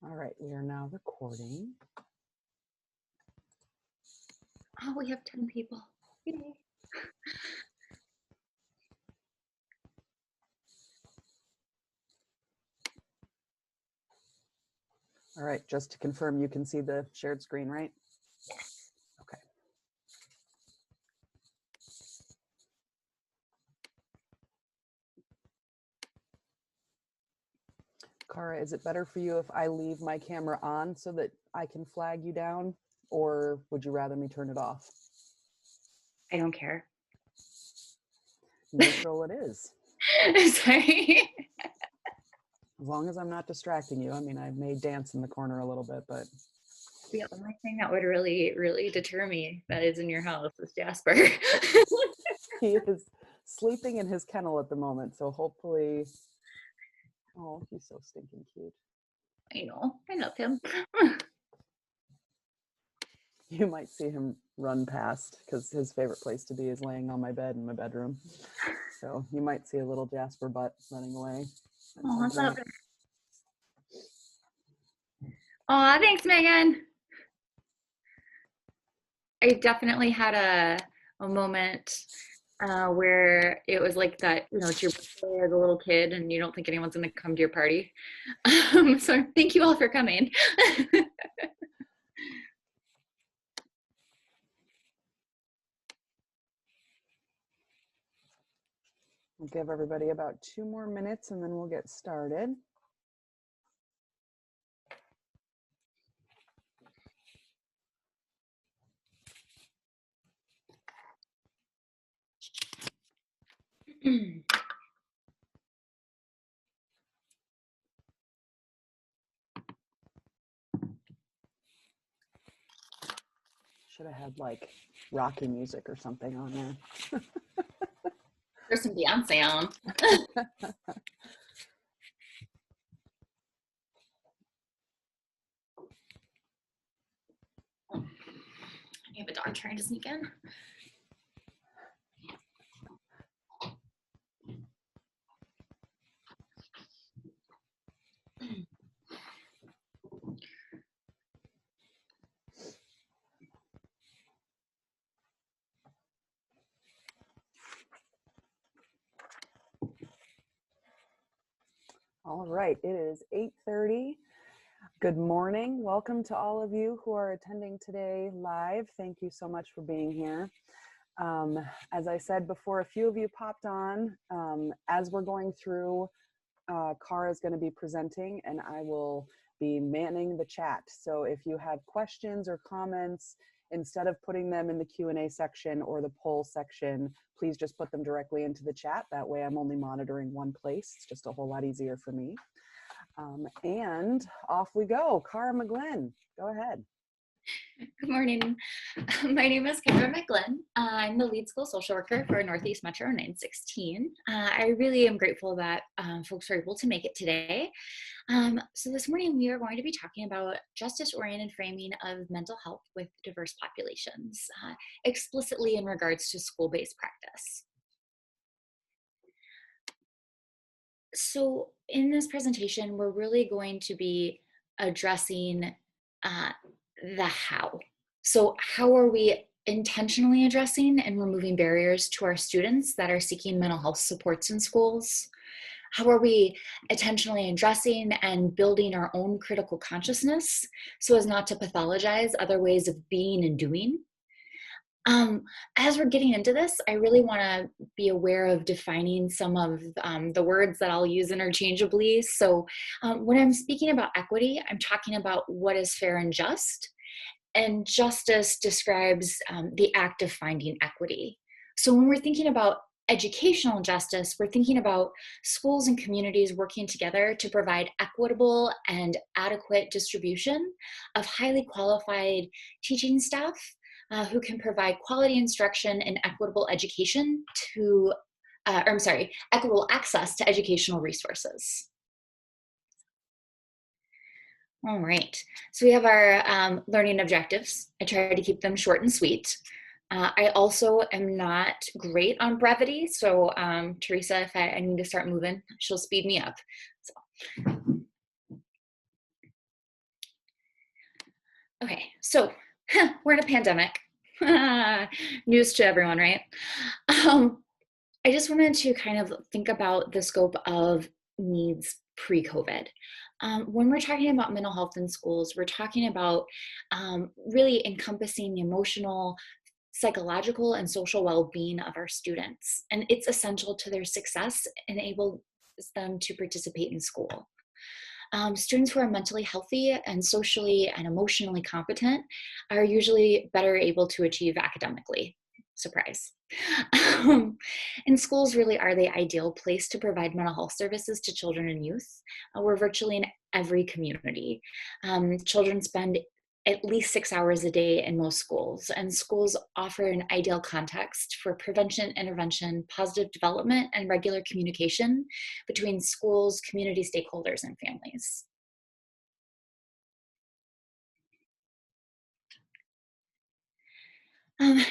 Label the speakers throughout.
Speaker 1: All right, we are now recording.
Speaker 2: Oh, we have 10 people. Yay.
Speaker 1: All right, just to confirm, you can see the shared screen, right?
Speaker 2: Yes.
Speaker 1: Okay. Cara, is it better for you if I leave my camera on so that I can flag you down, or would you rather me turn it off?
Speaker 2: I don't care.
Speaker 1: Neutral it is.
Speaker 2: Sorry.
Speaker 1: As long as I'm not distracting you. I mean, I may dance in the corner a little bit, but
Speaker 2: The only thing that would really deter me that is in your house is Jasper.
Speaker 1: he is sleeping in his kennel at the moment, so hopefully, oh, he's so stinking cute.
Speaker 2: I know. I love him.
Speaker 1: You might see him run past because his favorite place to be is laying on my bed in my bedroom. So you might see a little Jasper butt running away.
Speaker 2: Oh, I love it. Oh, thanks, Megan. I definitely had a moment where it was like that, it's your birthday as a little kid and you don't think anyone's going to come to your party. So thank you all for coming.
Speaker 1: We'll give everybody about 2 more minutes and then we'll get started. Should have had like Rocky music or something on there.
Speaker 2: There's some Beyonce on. You have a dog trying to sneak in.
Speaker 1: All right, it is 8:30. Good morning. Welcome to all of you who are attending today live. Thank you so much for being here. As I said before, a few of you popped on. As we're going through, Cara is going to be presenting and I will be manning the chat. So if you have questions or comments, instead of putting them in the Q&A section or the poll section, please just put them directly into the chat. That way I'm only monitoring one place. It's just a whole lot easier for me. And off we go. Cara McGlynn, go ahead.
Speaker 2: Good morning. My name is Kara McGlynn. I'm the lead school social worker for Northeast Metro 916. I really am grateful that folks are able to make it today. So this morning we are going to be talking about justice-oriented framing of mental health with diverse populations, explicitly in regards to school-based practice. So in this presentation, we're really going to be addressing the how. So how are we intentionally addressing and removing barriers to our students that are seeking mental health supports in schools? How are we intentionally addressing and building our own critical consciousness so as not to pathologize other ways of being and doing? As we're getting into this, I really want to be aware of defining some of the words that I'll use interchangeably. So when I'm speaking about equity, I'm talking about what is fair and just. And justice describes the act of finding equity. So when we're thinking about educational justice, we're thinking about schools and communities working together to provide equitable and adequate distribution of highly qualified teaching staff who can provide quality instruction and equitable education to, equitable access to educational resources. All right, so we have our learning objectives. I try to keep them short and sweet. I also am not great on brevity, so Teresa, if I need to start moving, she'll speed me up. So. Okay, so we're in a pandemic. News to everyone, right? Um, I just wanted to kind of think about the scope of needs pre-COVID. When we're talking about mental health in schools, we're talking about really encompassing the emotional, psychological, and social well-being of our students. And it's essential to their success and enables them to participate in school. Students who are mentally healthy and socially and emotionally competent are usually better able to achieve academically. Surprise. And schools really are the ideal place to provide mental health services to children and youth. We're virtually in every community. Children spend at least 6 hours a day in most schools, and schools offer an ideal context for prevention, intervention, positive development, and regular communication between schools, community stakeholders, and families.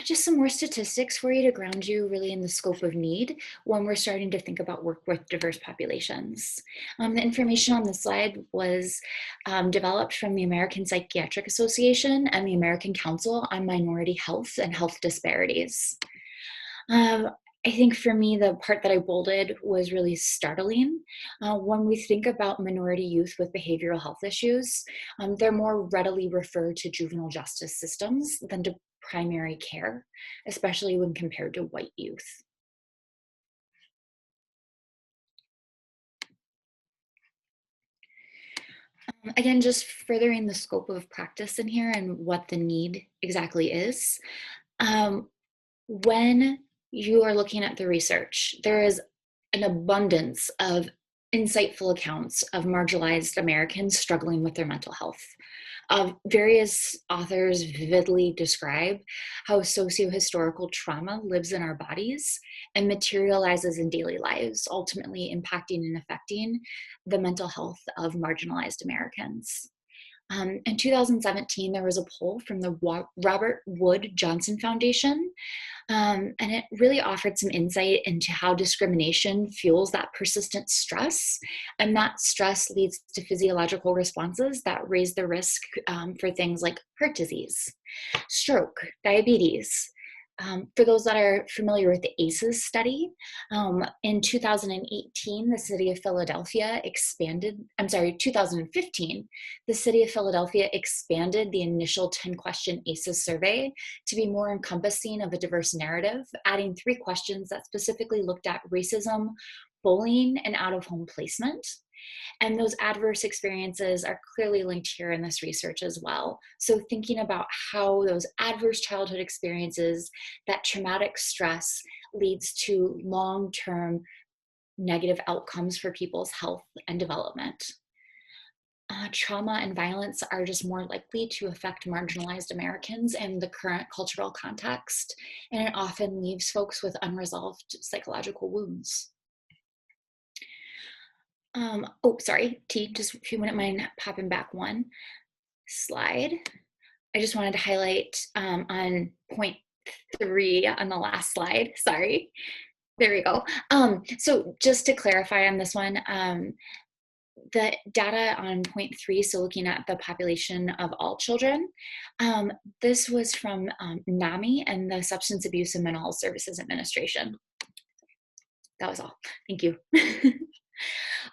Speaker 2: Just some more statistics for you to ground you really in the scope of need when we're starting to think about work with diverse populations. The information on the slide was developed from the American Psychiatric Association and the American Council on Minority Health and Health Disparities. I think for me, the part that I bolded was really startling. When we think about minority youth with behavioral health issues, they're more readily referred to juvenile justice systems than to primary care, especially when compared to white youth. Again, just furthering the scope of practice in here and what the need exactly is. When you are looking at the research, there is an abundance of insightful accounts of marginalized Americans struggling with their mental health. Various authors vividly describe how socio-historical trauma lives in our bodies and materializes in daily lives, ultimately impacting and affecting the mental health of marginalized Americans. In 2017, there was a poll from the Robert Wood Johnson Foundation, and it really offered some insight into how discrimination fuels that persistent stress, and that stress leads to physiological responses that raise the risk for things like heart disease, stroke, diabetes. For those that are familiar with the ACEs study, in 2018, the city of Philadelphia expanded, 2015, the city of Philadelphia expanded the initial 10-question ACEs survey to be more encompassing of a diverse narrative, adding 3 questions that specifically looked at racism, bullying, and out-of-home placement. And those adverse experiences are clearly linked here in this research as well. So thinking about how those adverse childhood experiences, that traumatic stress leads to long-term negative outcomes for people's health and development. Trauma and violence are just more likely to affect marginalized Americans in the current cultural context, and it often leaves folks with unresolved psychological wounds. Oh, sorry, T, just if you wouldn't mind popping back one slide. I just wanted to highlight on point 3 on the last slide, sorry. There we go. So just to clarify on this one, the data on point 3, so looking at the population of all children, this was from NAMI and the Substance Abuse and Mental Health Services Administration. That was all. Thank you.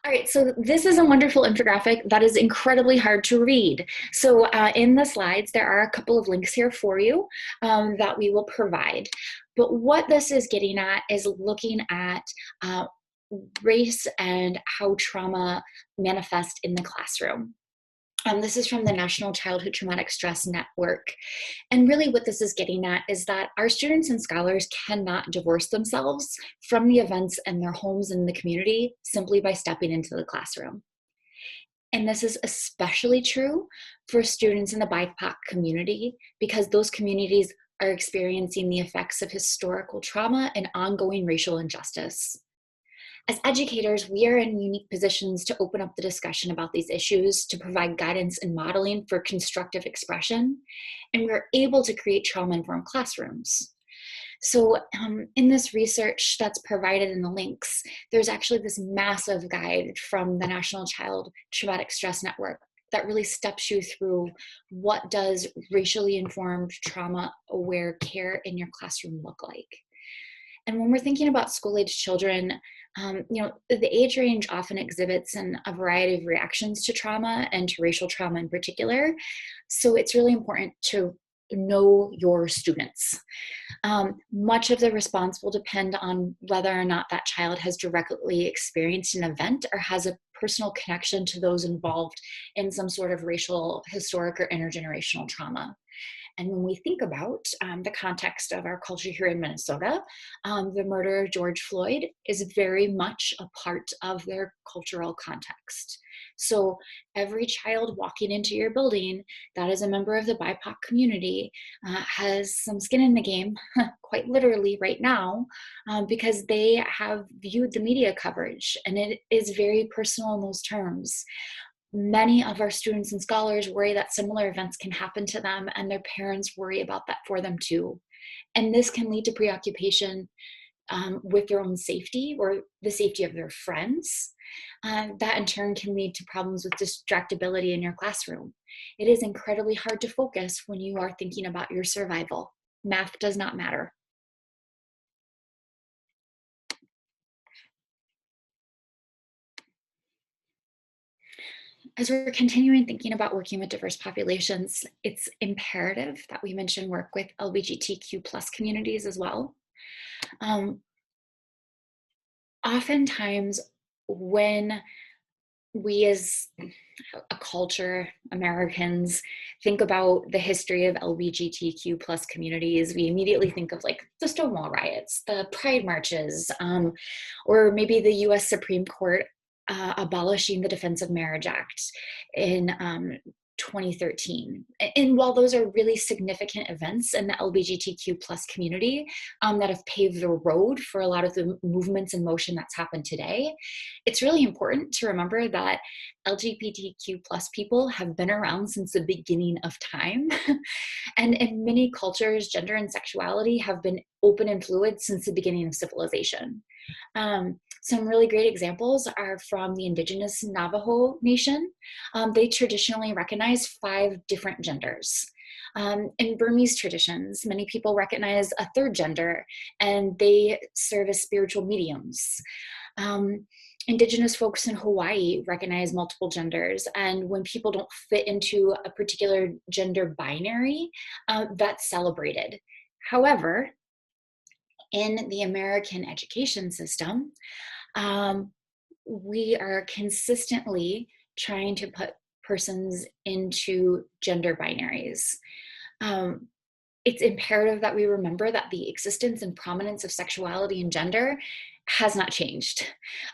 Speaker 2: All right, so this is a wonderful infographic that is incredibly hard to read. So in the slides, there are a couple of links here for you that we will provide. But what this is getting at is looking at race and how trauma manifests in the classroom. This is from the National Childhood Traumatic Stress Network. And really what this is getting at is that our students and scholars cannot divorce themselves from the events in their homes and the community simply by stepping into the classroom. And this is especially true for students in the BIPOC community because those communities are experiencing the effects of historical trauma and ongoing racial injustice. As educators, we are in unique positions to open up the discussion about these issues, to provide guidance and modeling for constructive expression, and we're able to create trauma-informed classrooms. So in this research that's provided in the links, there's actually this massive guide from the National Child Traumatic Stress Network that really steps you through what does racially informed trauma aware care in your classroom look like. And when we're thinking about school-age children, the age range often exhibits a variety of reactions to trauma and to racial trauma in particular. So it's really important to know your students. Much of the response will depend on whether or not that child has directly experienced an event or has a personal connection to those involved in some sort of racial, historic, or intergenerational trauma. And when we think about the context of our culture here in Minnesota, the murder of George Floyd is very much a part of their cultural context. So every child walking into your building that is a member of the BIPOC community has some skin in the game, quite literally right now, because they have viewed the media coverage, and it is very personal in those terms. Many of our students and scholars worry that similar events can happen to them, and their parents worry about that for them too. And this can lead to preoccupation with their own safety or the safety of their friends. That in turn can lead to problems with distractibility in your classroom. It is incredibly hard to focus when you are thinking about your survival. Math does not matter. As we're continuing thinking about working with diverse populations, it's imperative that we mention work with LGBTQ plus communities as well. Um, Oftentimes, when we as a culture, Americans, think about the history of LGBTQ plus communities, we immediately think of like the Stonewall riots, the Pride marches, or maybe the US Supreme Court abolishing the Defense of Marriage Act in 2013. And while those are really significant events in the LGBTQ plus community that have paved the road for a lot of the movements and motion that's happened today, it's really important to remember that LGBTQ plus people have been around since the beginning of time. And in many cultures, gender and sexuality have been open and fluid since the beginning of civilization. Some really great examples are from the indigenous Navajo Nation. They traditionally recognize 5 different genders. In Burmese traditions, many people recognize a third gender, and they serve as spiritual mediums. Indigenous folks in Hawaii recognize multiple genders, and when people don't fit into a particular gender binary, that's celebrated. However, in the American education system, we are consistently trying to put persons into gender binaries. It's imperative that we remember that the existence and prominence of sexuality and gender has not changed.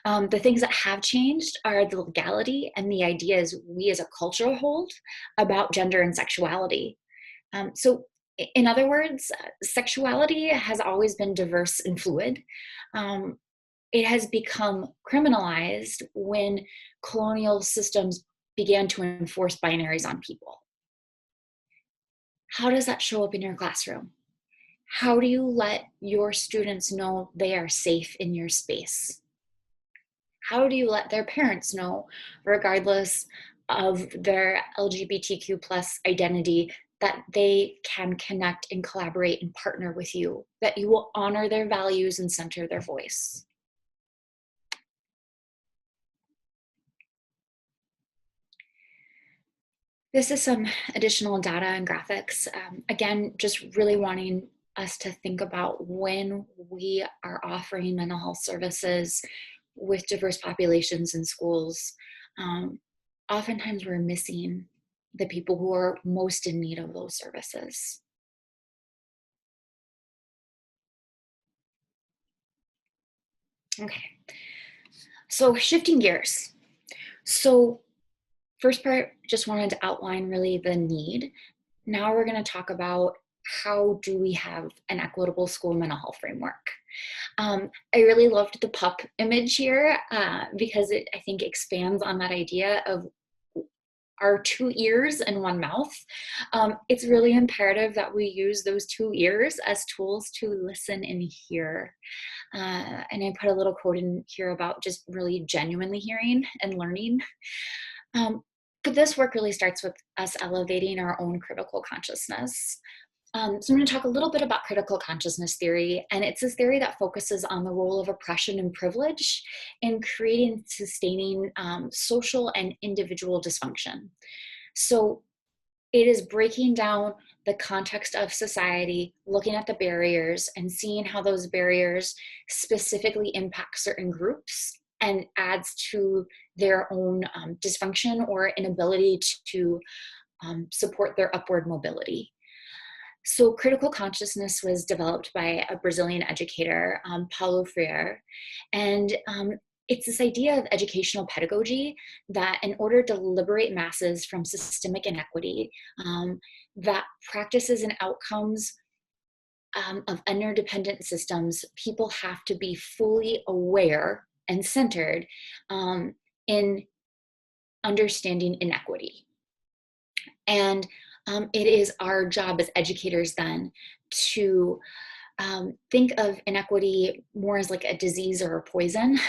Speaker 2: The things that have changed are the legality and the ideas we as a culture hold about gender and sexuality. So in other words, sexuality has always been diverse and fluid. It has become criminalized when colonial systems began to enforce binaries on people. How does that show up in your classroom? How do you let your students know they are safe in your space? How do you let their parents know, regardless of their LGBTQ plus identity, that they can connect and collaborate and partner with you, that you will honor their values and center their voice? This is some additional data and graphics. Again, just really wanting us to think about when we are offering mental health services with diverse populations in schools. Oftentimes we're missing the people who are most in need of those services. Okay, so shifting gears. So first part, just wanted to outline really the need. Now we're going to talk about how do we have an equitable school mental health framework. I really loved the pup image here because it, I think, expands on that idea of our 2 ears and 1 mouth. It's really imperative that we use those 2 ears as tools to listen and hear. And I put a little quote in here about just really genuinely hearing and learning. But this work really starts with us elevating our own critical consciousness. So I'm going to talk a little bit about critical consciousness theory, and it's this theory that focuses on the role of oppression and privilege in creating and sustaining social and individual dysfunction. So it is breaking down the context of society, looking at the barriers and seeing how those barriers specifically impact certain groups and adds to their own dysfunction or inability to support their upward mobility. So critical consciousness was developed by a Brazilian educator, Paulo Freire, and it's this idea of educational pedagogy that in order to liberate masses from systemic inequity, that practices and outcomes of interdependent systems, people have to be fully aware and centered in understanding inequity. And it is our job as educators then to think of inequity more as like a disease or a poison,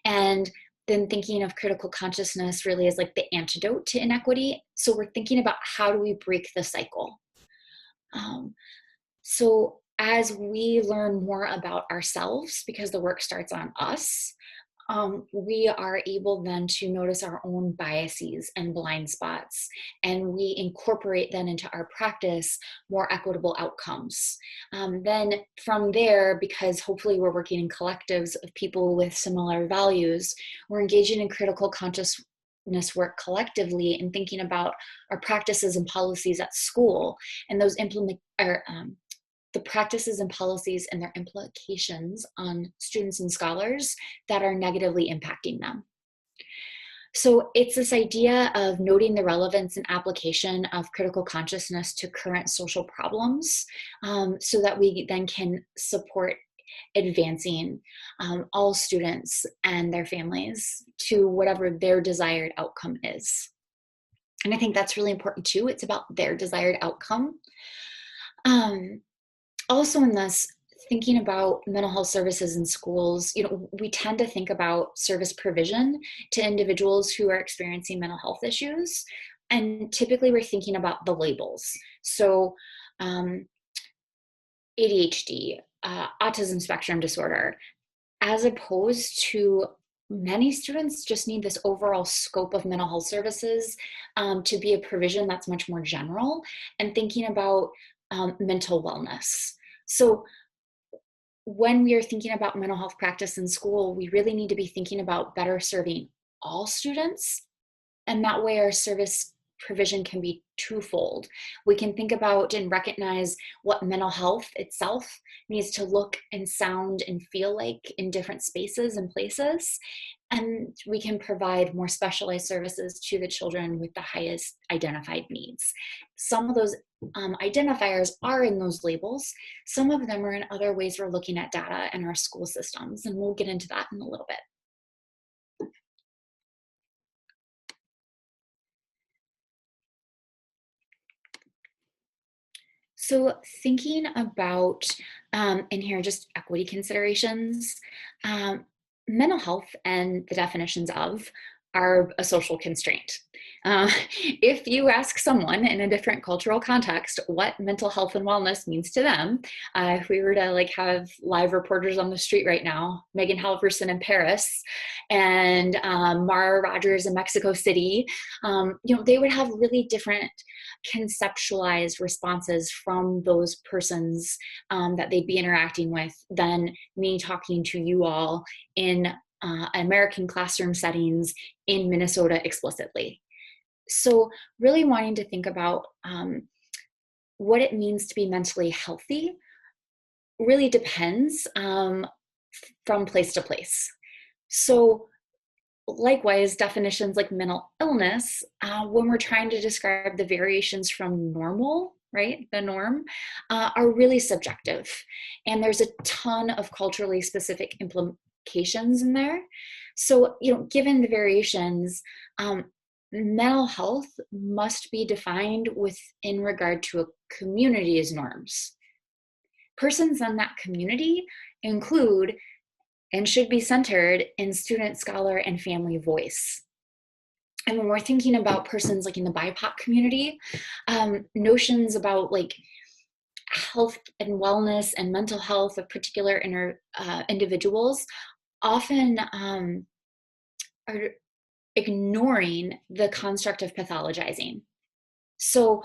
Speaker 2: and then thinking of critical consciousness really as like the antidote to inequity. So we're thinking about how do we break the cycle. So as we learn more about ourselves, because the work starts on us, we are able then to notice our own biases and blind spots, and we incorporate then into our practice more equitable outcomes. Then from there, because hopefully we're working in collectives of people with similar values, we're engaging in critical consciousness work collectively and thinking about our practices and policies at school, and those the practices and policies and their implications on students and scholars that are negatively impacting them. So it's this idea of noting the relevance and application of critical consciousness to current social problems, so that we then can support advancing all students and their families to whatever their desired outcome is. And I think that's really important too. It's about their desired outcome. Also in this, thinking about mental health services in schools, we tend to think about service provision to individuals who are experiencing mental health issues. And typically we're thinking about the labels. So ADHD, autism spectrum disorder, as opposed to many students just need this overall scope of mental health services to be a provision that's much more general, and thinking about mental wellness. So when we are thinking about mental health practice in school, we really need to be thinking about better serving all students. And that way our service provision can be twofold. We can think about and recognize what mental health itself needs to look and sound and feel like in different spaces and places. And we can provide more specialized services to the children with the highest identified needs. Some of those identifiers are in those labels. Some of them are in other ways we're looking at data in our school systems, and we'll get into that in a little bit. So thinking about, in here, just equity considerations, mental health and the definitions of are a social constraint. If you ask someone in a different cultural context what mental health and wellness means to them, if we were to like have live reporters on the street right now, Megan Halverson in Paris and Mara Rogers in Mexico City, they would have really different conceptualized responses from those persons that they'd be interacting with than me talking to you all in American classroom settings in Minnesota explicitly. So really wanting to think about what it means to be mentally healthy really depends from place to place. So likewise, definitions like mental illness, when we're trying to describe the variations from normal, right, the norm, are really subjective. And there's a ton of culturally specific implications in there. So, given the variations, mental health must be defined in regard to a community's norms. Persons in that community include and should be centered in student, scholar, and family voice. And when we're thinking about persons like in the BIPOC community, notions about like health and wellness and mental health of particular individuals often are ignoring the construct of pathologizing. So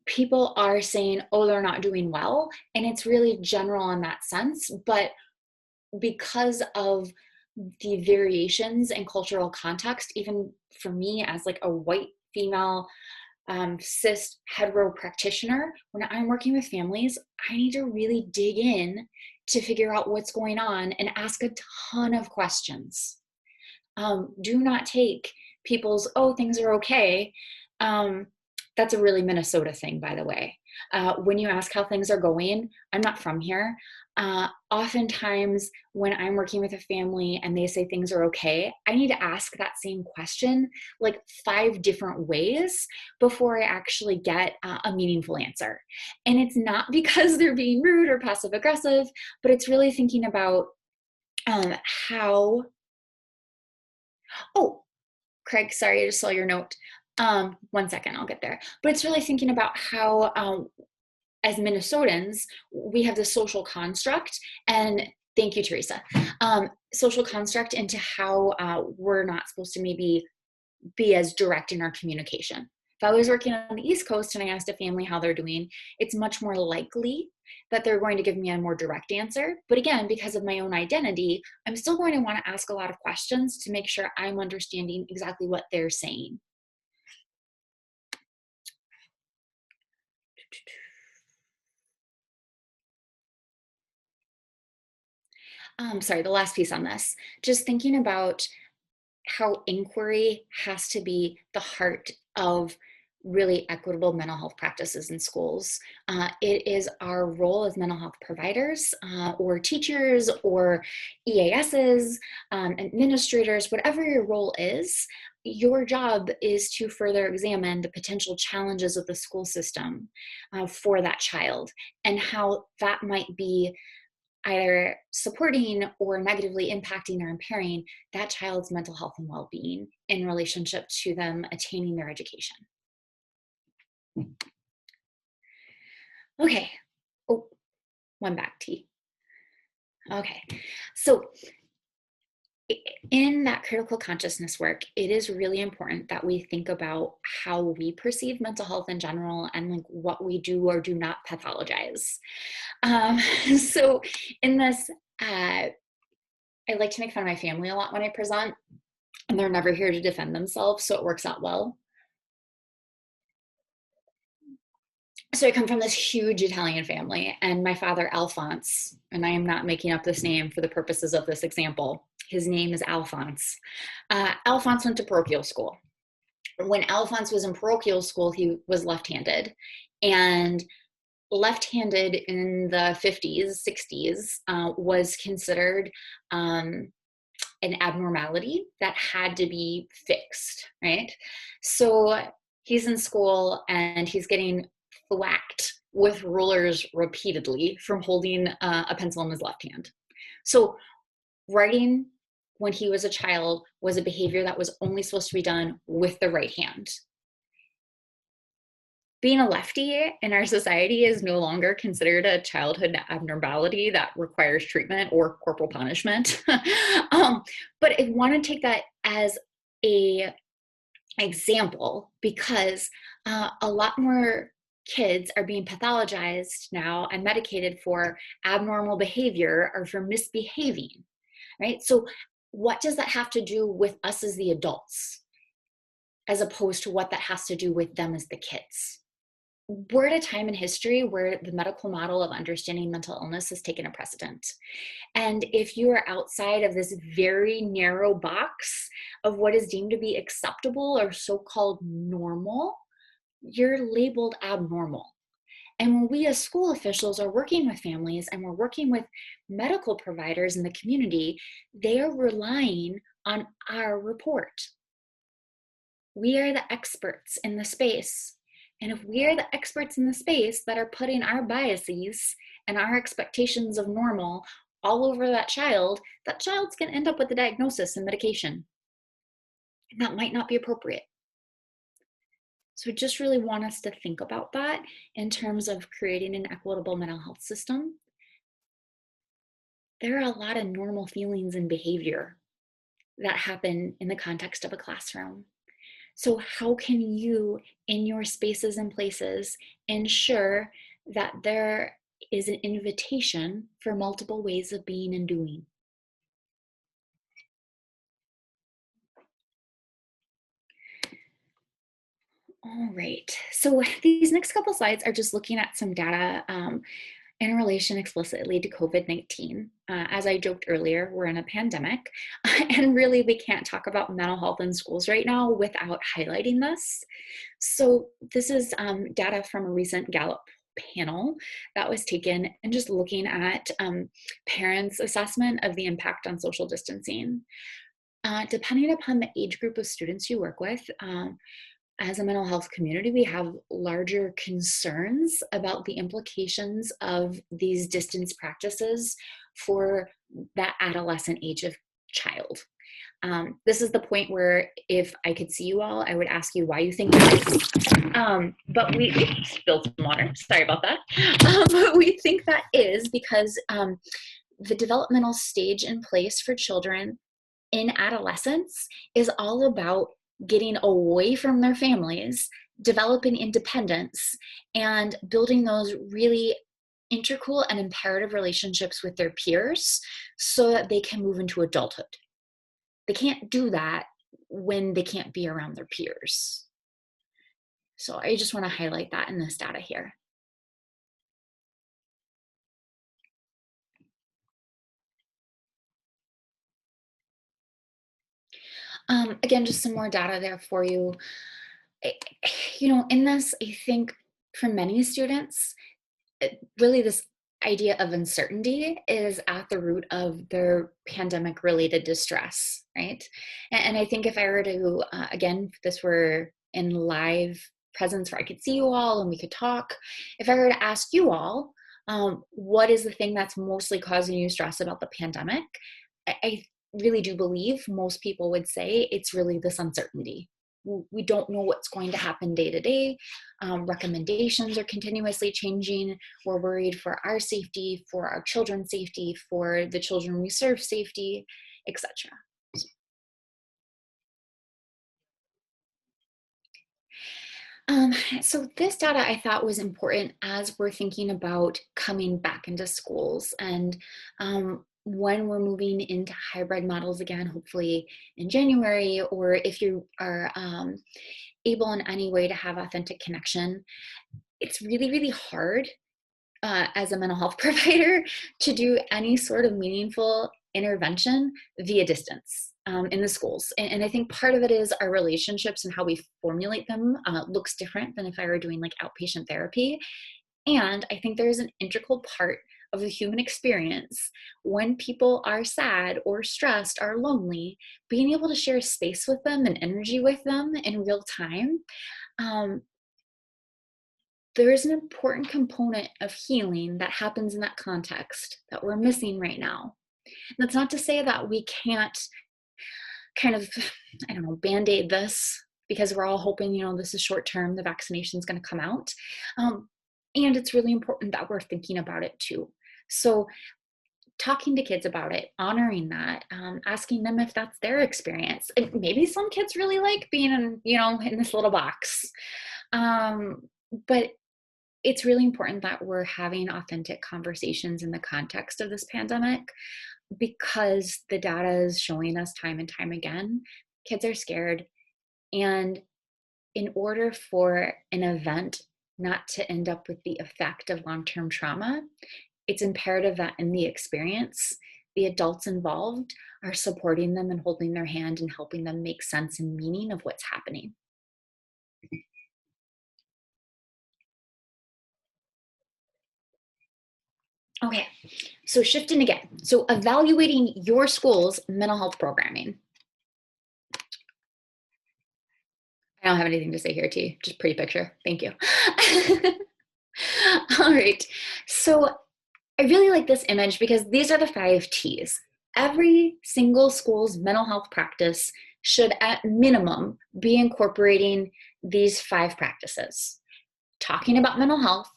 Speaker 2: people are saying, oh, they're not doing well. And it's really general in that sense. But because of the variations in cultural context, even for me as like a white female cis hetero practitioner, when I'm working with families, I need to really dig in to figure out what's going on and ask a ton of questions. Do not take people's, oh, things are okay. That's a really Minnesota thing, by the way. When you ask how things are going, I'm not from here. Oftentimes, when I'm working with a family and they say things are okay, I need to ask that same question like 5 different ways before I actually get a meaningful answer. And it's not because they're being rude or passive aggressive, but it's really thinking about how. Oh, Craig, sorry, I just saw your note. 1 second, I'll get there. But it's really thinking about how, as Minnesotans, we have this social construct, and thank you, Teresa, social construct into how we're not supposed to maybe be as direct in our communication. If I was working on the East Coast and I asked a family how they're doing, it's much more likely that they're going to give me a more direct answer. But again, because of my own identity, I'm still going to want to ask a lot of questions to make sure I'm understanding exactly what they're saying. Sorry, the last piece on this, just thinking about how inquiry has to be the heart of really equitable mental health practices in schools. It is our role as mental health providers or teachers or EASs, administrators, whatever your role is, your job is to further examine the potential challenges of the school system for that child and how that might be either supporting or negatively impacting or impairing that child's mental health and well-being in relationship to them attaining their education. Okay. Oh, one back, T. Okay. So in that critical consciousness work, it is really important that we think about how we perceive mental health in general and like what we do or do not pathologize. So in this, I like to make fun of my family a lot when I present, and they're never here to defend themselves, so it works out well. So I come from this huge Italian family, and my father, Alphonse, and I am not making up this name for the purposes of this example, his name is Alphonse. Alphonse went to parochial school. When Alphonse was in parochial school, he was left-handed, and left-handed in the 50s, 60s was considered an abnormality that had to be fixed, right? So he's in school and he's getting thwacked with rulers repeatedly from holding a pencil in his left hand. So writing when he was a child was a behavior that was only supposed to be done with the right hand. Being a lefty in our society is no longer considered a childhood abnormality that requires treatment or corporal punishment. But I want to take that as a example because a lot more kids are being pathologized now and medicated for abnormal behavior or for misbehaving, right? So what does that have to do with us as the adults as opposed to what that has to do with them as the kids? We're at a time in history where the medical model of understanding mental illness has taken a precedent. And if you are outside of this very narrow box of what is deemed to be acceptable or so-called normal, you're labeled abnormal. And when we as school officials are working with families and we're working with medical providers in the community, they are relying on our report. We are the experts in the space. And if we are the experts in the space that are putting our biases and our expectations of normal all over that child's going to end up with a diagnosis and medication. And that might not be appropriate. So I just really want us to think about that in terms of creating an equitable mental health system. There are a lot of normal feelings and behavior that happen in the context of a classroom. So how can you, in your spaces and places, ensure that there is an invitation for multiple ways of being and doing? All right, so these next couple slides are just looking at some data in relation explicitly to COVID-19. As I joked earlier, we're in a pandemic, and really we can't talk about mental health in schools right now without highlighting this. So this is data from a recent Gallup panel that was taken and just looking at parents' assessment of the impact on social distancing. Depending upon the age group of students you work with, as a mental health community, we have larger concerns about the implications of these distance practices for that adolescent age of child. This is the point where if I could see you all, I would ask you why you think that is. But we spilled some water. Sorry about that. But we think that is because the developmental stage in place for children in adolescence is all about getting away from their families, developing independence, and building those really integral and imperative relationships with their peers so that they can move into adulthood. They can't do that when they can't be around their peers. So I just want to highlight that in this data here. Again, just some more data there for you. In this, I think for many students, really this idea of uncertainty is at the root of their pandemic related distress, right? And I think if I were to, again, if this were in live presence where I could see you all and we could talk, if I were to ask you all, what is the thing that's mostly causing you stress about the pandemic? I really do believe most people would say it's really this uncertainty. We don't know what's going to happen day to day. Recommendations are continuously changing. We're worried for our safety, for our children's safety, for the children we serve safety, etc. So this data I thought was important as we're thinking about coming back into schools and when we're moving into hybrid models again, hopefully in January, or if you are able in any way to have authentic connection. It's really, really hard as a mental health provider to do any sort of meaningful intervention via distance in the schools. And I think part of it is our relationships and how we formulate them looks different than if I were doing like outpatient therapy. And I think there's an integral part of the human experience when people are sad or stressed or lonely, being able to share space with them and energy with them in real time. There is an important component of healing that happens in that context that we're missing right now. And that's not to say that we can't kind of, band-aid this because we're all hoping, this is short term, the vaccination is going to come out. And it's really important that we're thinking about it too. So talking to kids about it, honoring that, asking them if that's their experience. And maybe some kids really like being in this little box. But it's really important that we're having authentic conversations in the context of this pandemic because the data is showing us time and time again, kids are scared. And in order for an event not to end up with the effect of long-term trauma, it's imperative that in the experience, the adults involved are supporting them and holding their hand and helping them make sense and meaning of what's happening. Okay, so shifting again. So evaluating your school's mental health programming. I don't have anything to say here, T. Just pretty picture. Thank you. All right. So I really like this image because these are the 5 T's. Every single school's mental health practice should at minimum be incorporating these 5 practices: talking about mental health,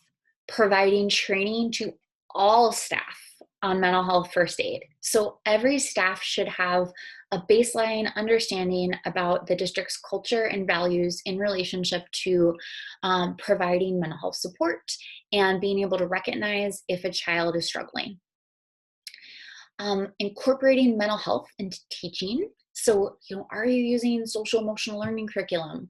Speaker 2: providing training to all staff on mental health first aid. So every staff should have a baseline understanding about the district's culture and values in relationship to providing mental health support and being able to recognize if a child is struggling. Incorporating mental health into teaching. So, are you using social emotional learning curriculum?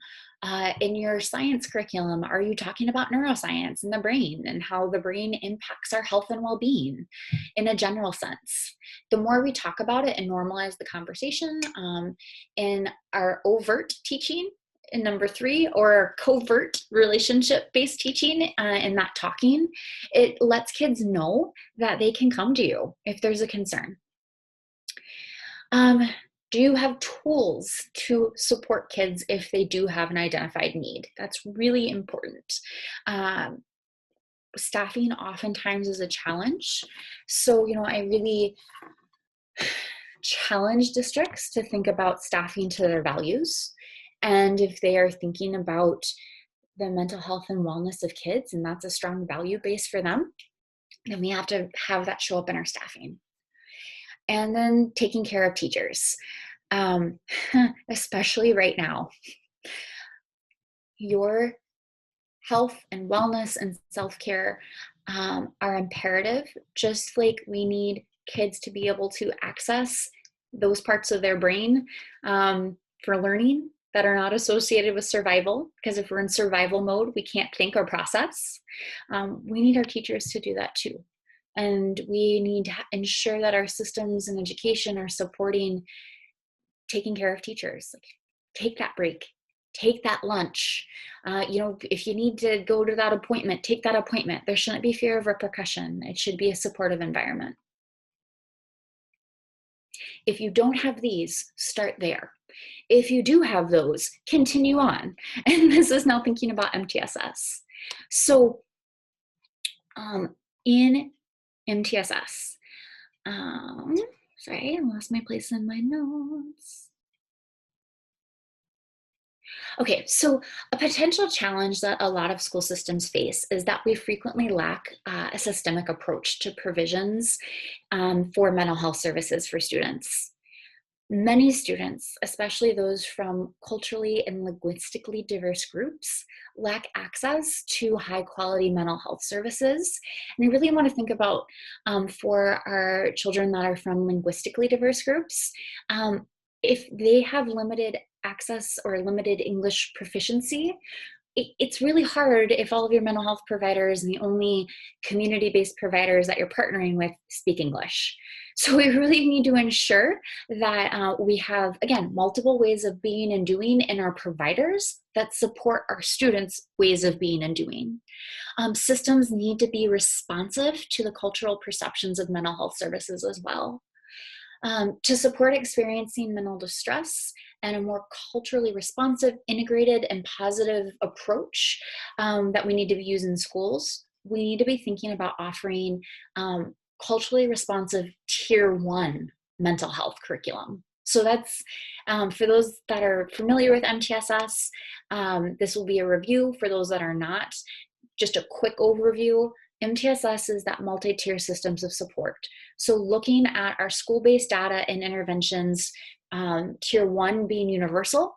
Speaker 2: In your science curriculum, are you talking about neuroscience and the brain and how the brain impacts our health and well-being in a general sense? The more we talk about it and normalize the conversation in our overt teaching, in number 3, or covert relationship-based teaching and not talking, it lets kids know that they can come to you if there's a concern. Do you have tools to support kids if they do have an identified need? That's really important. Staffing oftentimes is a challenge. So, I really challenge districts to think about staffing to their values. And if they are thinking about the mental health and wellness of kids, and that's a strong value base for them, then we have to have that show up in our staffing. And then taking care of teachers, especially right now. Your health and wellness and self-care are imperative, just like we need kids to be able to access those parts of their brain for learning that are not associated with survival, because if we're in survival mode, we can't think or process. We need our teachers to do that too. And we need to ensure that our systems and education are supporting taking care of teachers. Like, take that break, take that lunch. If you need to go to that appointment, take that appointment. There shouldn't be fear of repercussion. It should be a supportive environment. If you don't have these, start there. If you do have those, continue on. And this is now thinking about MTSS. So in MTSS, sorry, I lost my place in my notes. Okay, so a potential challenge that a lot of school systems face is that we frequently lack a systemic approach to provisions for mental health services for students. Many students, especially those from culturally and linguistically diverse groups, lack access to high quality mental health services. And I really want to think about for our children that are from linguistically diverse groups, if they have limited access or limited English proficiency, it's really hard if all of your mental health providers and the only community-based providers that you're partnering with speak English. So we really need to ensure that we have, again, multiple ways of being and doing in our providers that support our students' ways of being and doing. Systems need to be responsive to the cultural perceptions of mental health services as well. To support experiencing mental distress and a more culturally responsive, integrated, and positive approach that we need to use in schools, we need to be thinking about offering culturally responsive Tier 1 mental health curriculum. So that's, for those that are familiar with MTSS, this will be a review. For those that are not, just a quick overview. MTSS is that multi-tier systems of support. So looking at our school-based data and interventions, Tier 1 being universal,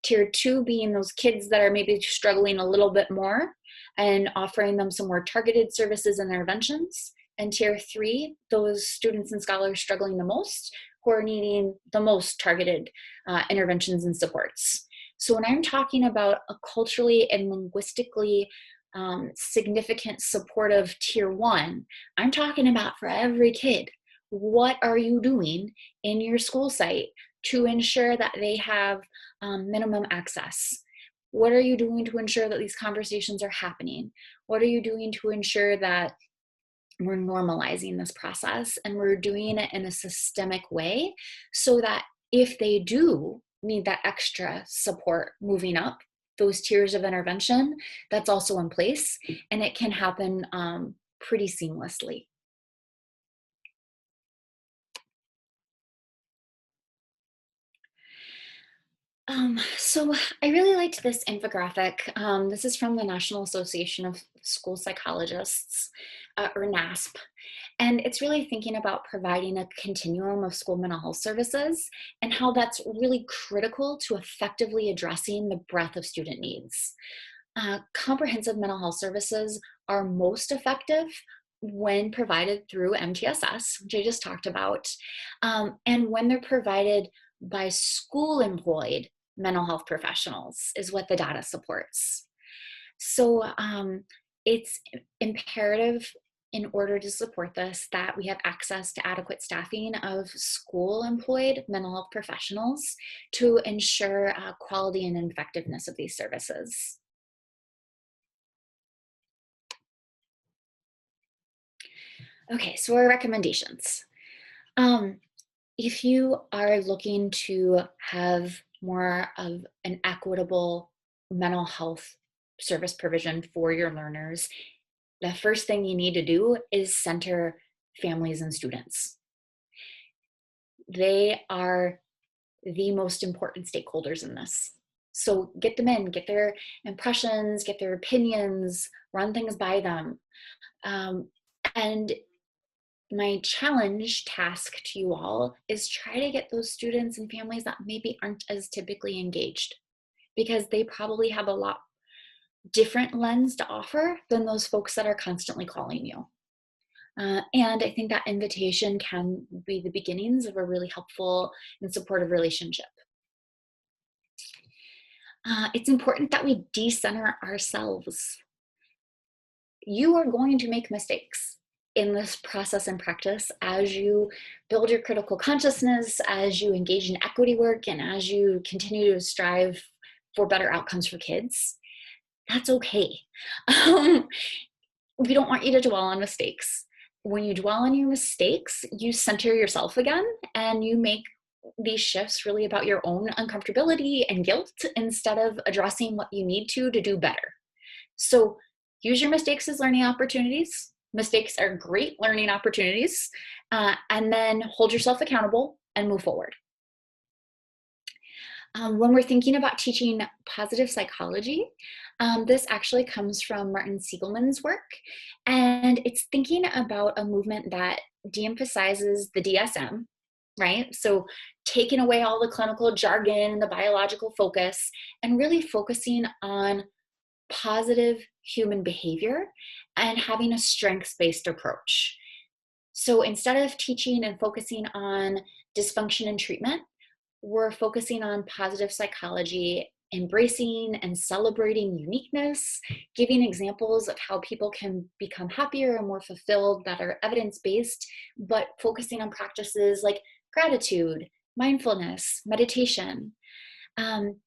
Speaker 2: Tier 2 being those kids that are maybe struggling a little bit more and offering them some more targeted services and interventions, and Tier 3, those students and scholars struggling the most, who are needing the most targeted interventions and supports. So when I'm talking about a culturally and linguistically significant supportive Tier 1, I'm talking about for every kid. What are you doing in your school site to ensure that they have minimum access? What are you doing to ensure that these conversations are happening? What are you doing to ensure that we're normalizing this process and we're doing it in a systemic way so that if they do need that extra support moving up those tiers of intervention, that's also in place, and it can happen pretty seamlessly. So I really liked this infographic. This is from the National Association of School Psychologists, or NASP. And it's really thinking about providing a continuum of school mental health services and how that's really critical to effectively addressing the breadth of student needs. Comprehensive mental health services are most effective when provided through MTSS, which I just talked about, and when they're provided by school employed mental health professionals, is what the data supports. So it's imperative in order to support this that we have access to adequate staffing of school employed mental health professionals to ensure quality and effectiveness of these services. Okay, so our recommendations. If you are looking to have more of an equitable mental health service provision for your learners, the first thing you need to do is center families and students. They are the most important stakeholders in this. So get them in, get their impressions, get their opinions, run things by them. And my challenge task to you all is try to get those students and families that maybe aren't as typically engaged, because they probably have a lot different lens to offer than those folks that are constantly calling you. And I think that invitation can be the beginnings of a really helpful and supportive relationship. It's important that we decenter ourselves. You are going to make mistakes in this process and practice as you build your critical consciousness, as you engage in equity work, and as you continue to strive for better outcomes for kids. That's okay. We don't want you to dwell on mistakes. When you dwell on your mistakes, you center yourself again and you make these shifts really about your own uncomfortability and guilt instead of addressing what you need to do better. So use your mistakes as learning opportunities. Mistakes are great learning opportunities. And then hold yourself accountable and move forward. When we're thinking about teaching positive psychology, this actually comes from Martin Siegelman's work, and it's thinking about a movement that de-emphasizes the DSM, right? So taking away all the clinical jargon, the biological focus, and really focusing on positive human behavior and having a strengths-based approach. So instead of teaching and focusing on dysfunction and treatment, we're focusing on positive psychology, embracing and celebrating uniqueness, giving examples of how people can become happier and more fulfilled that are evidence-based, but focusing on practices like gratitude, mindfulness, meditation.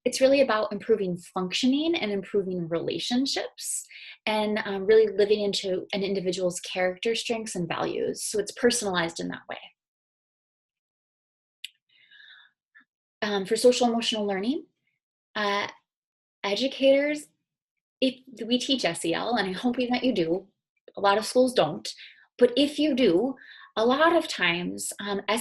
Speaker 2: It's really about improving functioning and improving relationships and really living into an individual's character, strengths, and values. So it's personalized in that way. For social emotional learning, educators, if we teach SEL, and I'm hoping that you do, a lot of schools don't, but if you do, a lot of times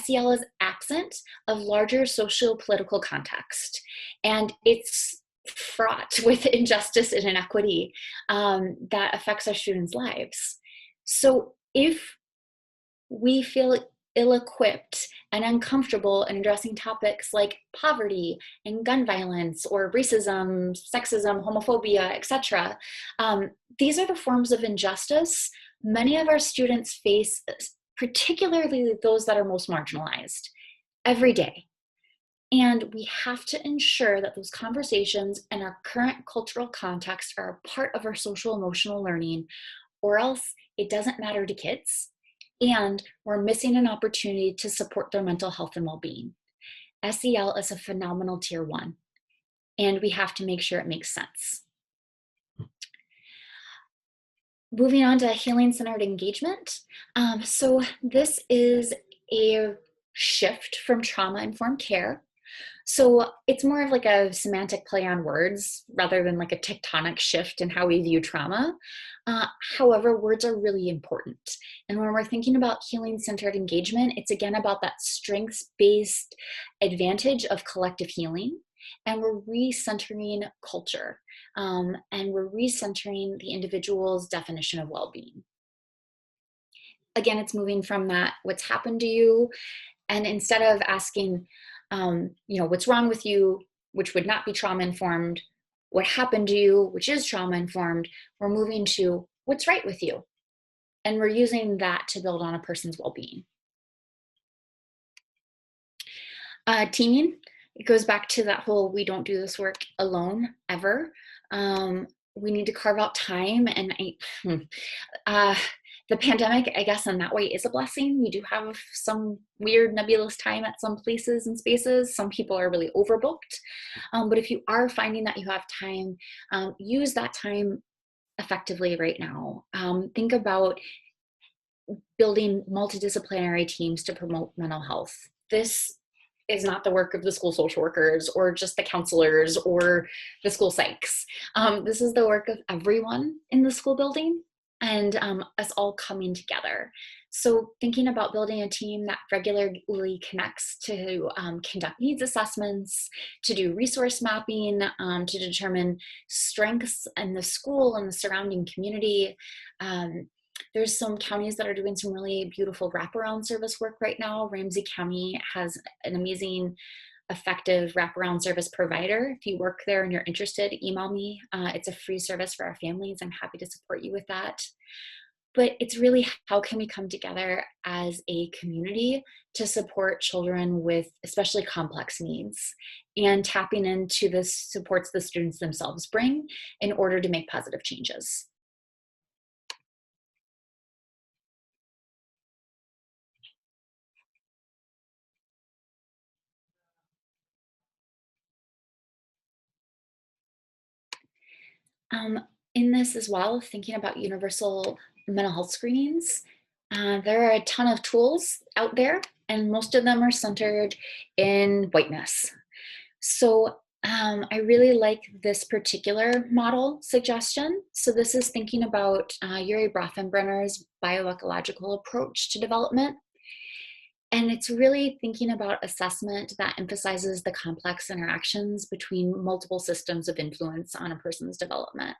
Speaker 2: SEL is absent of larger socio-political context, and it's fraught with injustice and inequity that affects our students' lives. So if we feel ill-equipped and uncomfortable in addressing topics like poverty and gun violence or racism, sexism, homophobia, etc. These are the forms of injustice many of our students face, particularly those that are most marginalized, every day. And we have to ensure that those conversations and our current cultural context are a part of our social emotional learning, or else it doesn't matter to kids. And we're missing an opportunity to support their mental health and well-being. SEL is a phenomenal tier 1, and we have to make sure it makes sense. Moving on to healing-centered engagement. So this is a shift from trauma-informed care. So it's more of like a semantic play on words rather than like a tectonic shift in how we view trauma. However, words are really important. And when we're thinking about healing-centered engagement, it's again about that strengths-based advantage of collective healing. and we're recentering culture, and we're recentering the individual's definition of well-being. Again, it's moving from that what's happened to you, and instead of asking, what's wrong with you, which would not be trauma informed, what happened to you, which is trauma informed, we're moving to what's right with you. And we're using that to build on a person's well-being. Teaming, it goes back to that whole, we don't do this work alone ever. We need to carve out time, and the pandemic, I guess, in that way is a blessing. We do have some weird nebulous time at some places and spaces. Some people are really overbooked. But if you are finding that you have time, use that time effectively right now. Think about building multidisciplinary teams to promote mental health. This is not the work of the school social workers or just the counselors or the school psychs. This is the work of everyone in the school building, and us all coming together. So thinking about building a team that regularly connects to conduct needs assessments, to do resource mapping, to determine strengths in the school and the surrounding community. There's some counties that are doing some really beautiful wraparound service work right now. Ramsey County has an amazing, effective wraparound service provider. If you work there and you're interested, email me. It's a free service for our families. I'm happy to support you with that. But it's really, how can we come together as a community to support children with especially complex needs, and tapping into the supports the students themselves bring in order to make positive changes. In this as well, thinking about universal mental health screenings, there are a ton of tools out there, and most of them are centered in whiteness. So I really like this particular model suggestion. So this is thinking about Urie Bronfenbrenner's bioecological approach to development. And it's really thinking about assessment that emphasizes the complex interactions between multiple systems of influence on a person's development.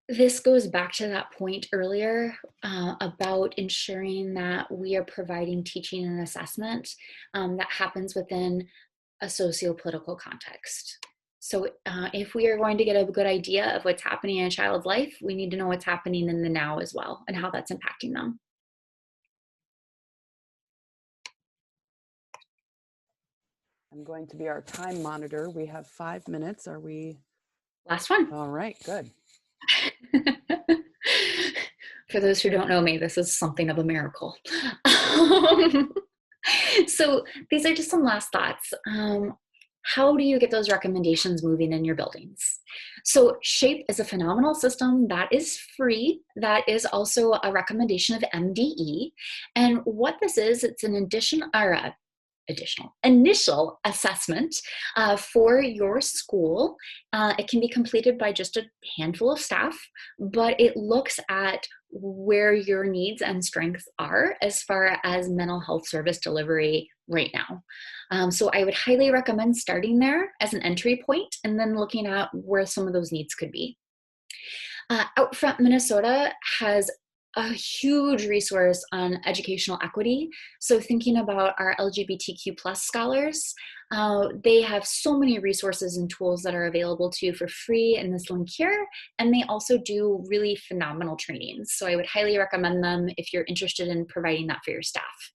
Speaker 2: This goes back to that point earlier about ensuring that we are providing teaching and assessment that happens within a socio-political context. So if we are going to get a good idea of what's happening in a child's life, we need to know what's happening in the now as well, and how that's impacting them.
Speaker 1: I'm going to be our time monitor. We have 5 minutes. Are we?
Speaker 2: Last one.
Speaker 1: All right, good.
Speaker 2: For those who don't know me, this is something of a miracle. So these are just some last thoughts. How do you get those recommendations moving in your buildings? So SHAPE is a phenomenal system that is free, that is also a recommendation of MDE. And what this is, it's an initial assessment for your school. It can be completed by just a handful of staff, but it looks at where your needs and strengths are as far as mental health service delivery right now. So I would highly recommend starting there as an entry point, and then looking at where some of those needs could be. Outfront Minnesota has a huge resource on educational equity. So thinking about our LGBTQ+ scholars, they have so many resources and tools that are available to you for free in this link here. And they also do really phenomenal trainings. So I would highly recommend them if you're interested in providing that for your staff.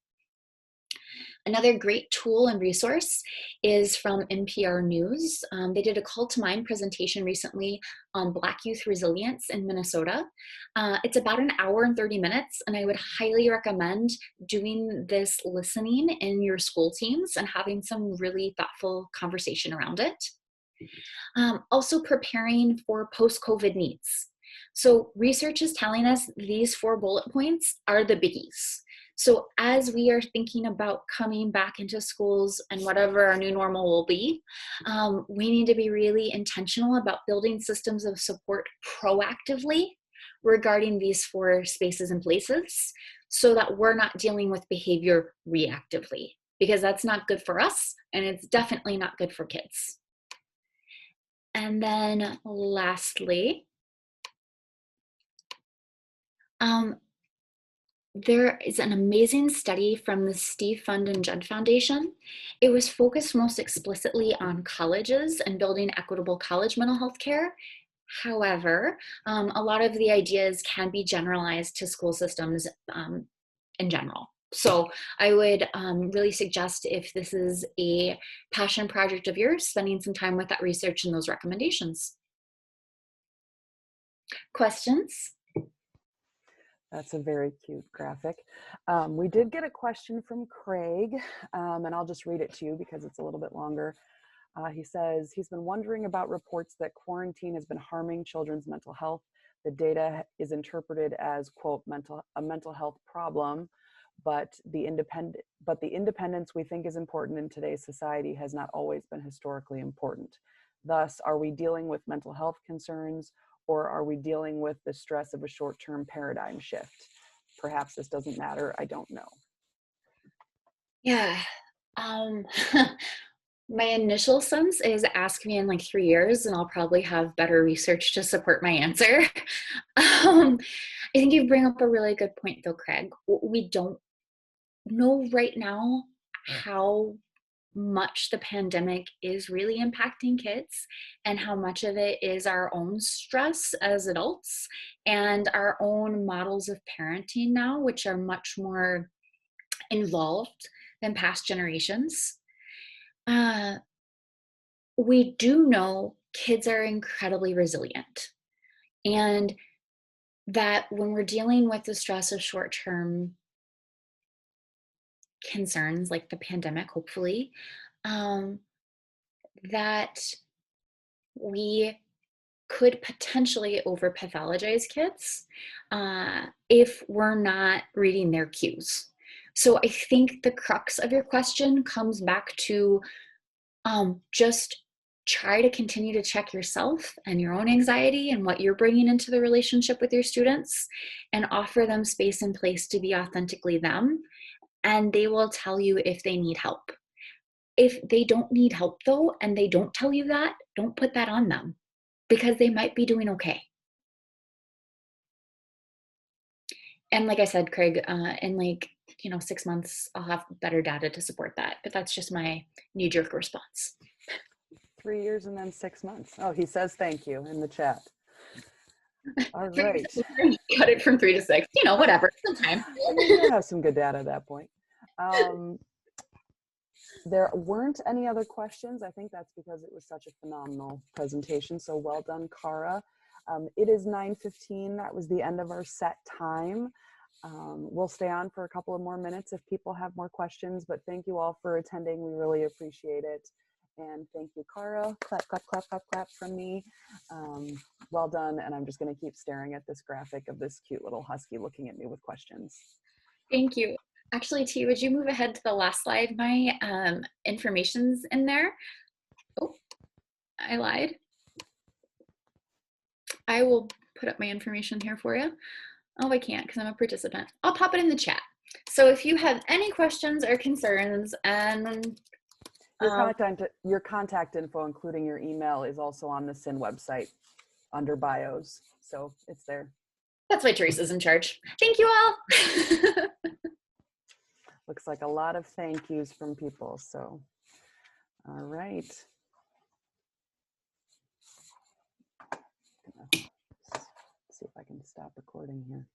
Speaker 2: Another great tool and resource is from NPR News. They did a Call to Mind presentation recently on Black youth resilience in Minnesota. It's about an hour and 30 minutes, and I would highly recommend doing this listening in your school teams and having some really thoughtful conversation around it. Also preparing for post-COVID needs. So research is telling us these 4 bullet points are the biggies. So as we are thinking about coming back into schools and whatever our new normal will be, we need to be really intentional about building systems of support proactively regarding these 4 spaces and places, so that we're not dealing with behavior reactively. because that's not good for us, and it's definitely not good for kids. And then lastly, there is an amazing study from the Steve Fund and Judd Foundation. It was focused most explicitly on colleges and building equitable college mental health care. However, a lot of the ideas can be generalized to school systems in general. So I would really suggest, if this is a passion project of yours, spending some time with that research and those recommendations. Questions?
Speaker 1: That's a very cute graphic. We did get a question from Craig, and I'll just read it to you because it's a little bit longer. He says he's been wondering about reports that quarantine has been harming children's mental health. The data is interpreted as, quote, a mental health problem, but the independence we think is important in today's society has not always been historically important. Thus, are we dealing with mental health concerns, or are we dealing with the stress of a short-term paradigm shift? Perhaps this doesn't matter. I don't know.
Speaker 2: Yeah. My initial sense is ask me in like 3 years and I'll probably have better research to support my answer. I think you bring up a really good point though, Craig. We don't know right now how much the pandemic is really impacting kids and how much of it is our own stress as adults and our own models of parenting now, which are much more involved than past generations. We do know kids are incredibly resilient, and that when we're dealing with the stress of short-term concerns like the pandemic, hopefully, that we could potentially over pathologize kids if we're not reading their cues. So I think the crux of your question comes back to just try to continue to check yourself and your own anxiety and what you're bringing into the relationship with your students, and offer them space and place to be authentically them. And they will tell you if they need help. If they don't need help though, and they don't tell you that, don't put that on them, because they might be doing okay. And like I said, Craig, in 6 months, I'll have better data to support that. But that's just my knee-jerk response.
Speaker 1: 3 years and then 6 months. Oh, he says thank you in the chat. All right.
Speaker 2: Cut it from 3 to 6. Whatever. Sometime.
Speaker 1: We'll have some good data at that point. There weren't any other questions. I think that's because it was such a phenomenal presentation. So well done, Cara. It is 9:15. That was the end of our set time. We'll stay on for a couple of more minutes if people have more questions, but thank you all for attending. We really appreciate it. And thank you, Cara. Clap, clap, clap, clap, clap from me. Well done. And I'm just going to keep staring at this graphic of this cute little husky looking at me with questions.
Speaker 2: Thank you. Actually, T, would you move ahead to the last slide? My information's in there. Oh, I lied. I will put up my information here for you. Oh, I can't because I'm a participant. I'll pop it in the chat. So if you have any questions or concerns, and
Speaker 1: your contact info, including your email, is also on the SIN website under bios. So it's there.
Speaker 2: That's why Teresa's in charge. Thank you all.
Speaker 1: Looks like a lot of thank yous from people. So, all right. See if I can stop recording here.